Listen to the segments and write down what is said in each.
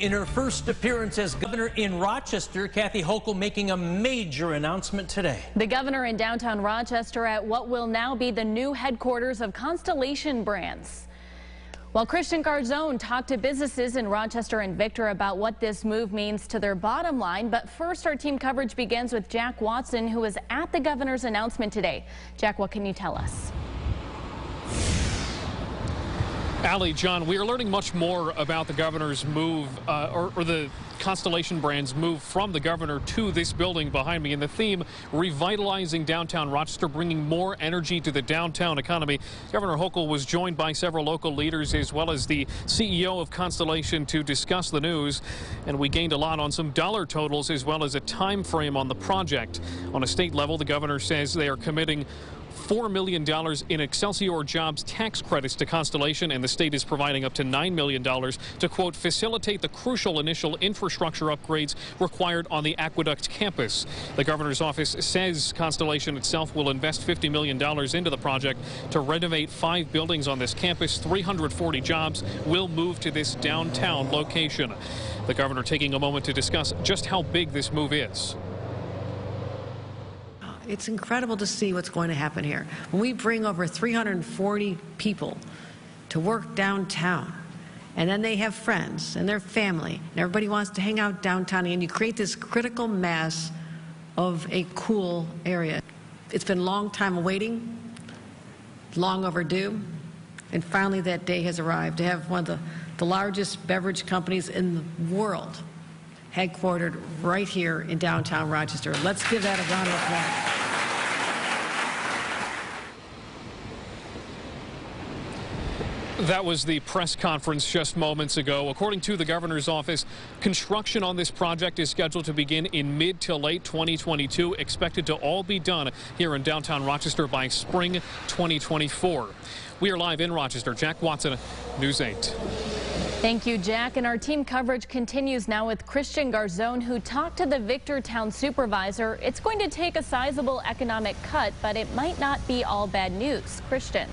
In her first appearance as governor in Rochester, Kathy Hochul making a major announcement today. The governor in downtown Rochester at what will now be the new headquarters of Constellation Brands. While Christian Garzone talked to businesses in Rochester and Victor about what this move means to their bottom line. But first, our team coverage begins with Jack Watson, who was at the governor's announcement today. Jack, what can you tell us? Allie, John, we are learning much more about the governor's move, or the Constellation Brands move from the governor to this building behind me. And the theme, revitalizing downtown Rochester, bringing more energy to the downtown economy. Governor Hochul was joined by several local leaders as well as the CEO of Constellation to discuss the news. And we gained a lot on some dollar totals as well as a time frame on the project. On a state level, the governor says they are committing $4 million in Excelsior Jobs tax credits to Constellation, and the state is providing up to $9 million to, quote, facilitate the crucial initial infrastructure upgrades required on the Aqueduct campus. The governor's office says Constellation itself will invest $50 million into the project to renovate 5 buildings on this campus. 340 jobs will move to this downtown location. The governor taking a moment to discuss just how big this move is. It's incredible to see what's going to happen here. When we bring over 340 people to work downtown, and then they have friends and their family, and everybody wants to hang out downtown, and you create this critical mass of a cool area. It's been a long time awaiting, long overdue, and finally that day has arrived to have one of the largest beverage companies in the world headquartered right here in downtown Rochester. Let's give that a round of applause. That was the press conference just moments ago. According to the governor's office, construction on this project is scheduled to begin in mid to late 2022, expected to all be done here in downtown Rochester by spring 2024. We are live in Rochester. Jack Watson, News 8. Thank you, Jack. And our team coverage continues now with Christian Garzone, who talked to the Victor town supervisor. It's going to take a sizable economic cut, but it might not be all bad news. Christian.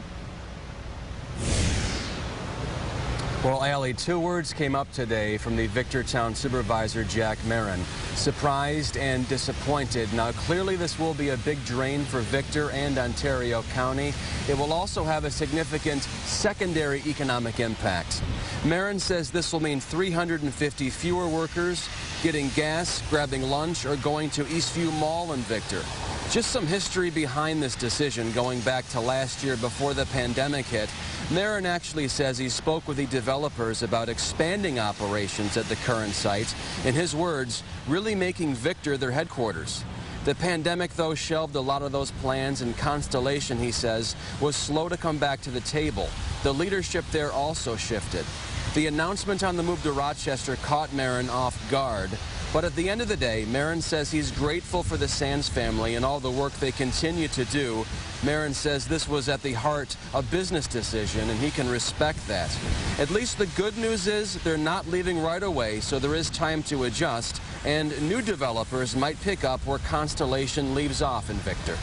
Well, Allie, 2 words came up today from the Victor town supervisor, Jack Marin. Surprised and disappointed. Now, clearly this will be a big drain for Victor and Ontario County. It will also have a significant secondary economic impact. Marin says this will mean 350 fewer workers getting gas, grabbing lunch, or going to Eastview Mall in Victor. Just some history behind this decision going back to last year before the pandemic hit. Marin actually says he spoke with the developers about expanding operations at the current site. In his words, really making Victor their headquarters. The pandemic, though, shelved a lot of those plans, and Constellation, he says, was slow to come back to the table. The leadership there also shifted. The announcement on the move to Rochester caught Marin off guard. But at the end of the day, Marin says he's grateful for the Sands family and all the work they continue to do. Marin says this was at the heart a business decision, and he can respect that. At least the good news is they're not leaving right away, so there is time to adjust, and new developers might pick up where Constellation leaves off in Victor.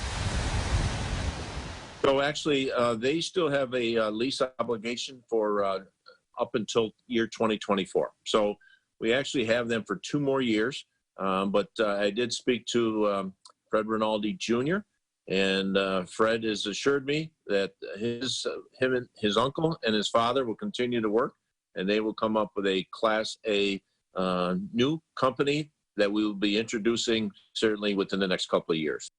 So actually, they still have a lease obligation for up until year 2024. So we actually have them for 2 more years, but I did speak to Fred Rinaldi Jr., and Fred has assured me that him and his uncle and his father will continue to work, and they will come up with a Class A new company that we will be introducing certainly within the next couple of years.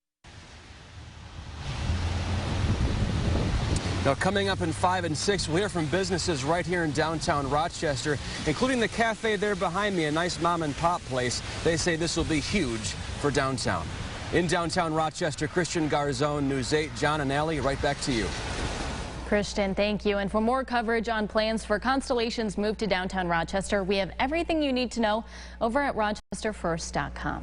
Now, coming up in 5 and 6, we'll hear from businesses right here in downtown Rochester, including the cafe there behind me, a nice mom and pop place. They say this will be huge for downtown. In downtown Rochester, Christian Garzone, News 8. John and Allie, right back to you. Christian, thank you. And for more coverage on plans for Constellation's move to downtown Rochester, we have everything you need to know over at rochesterfirst.com.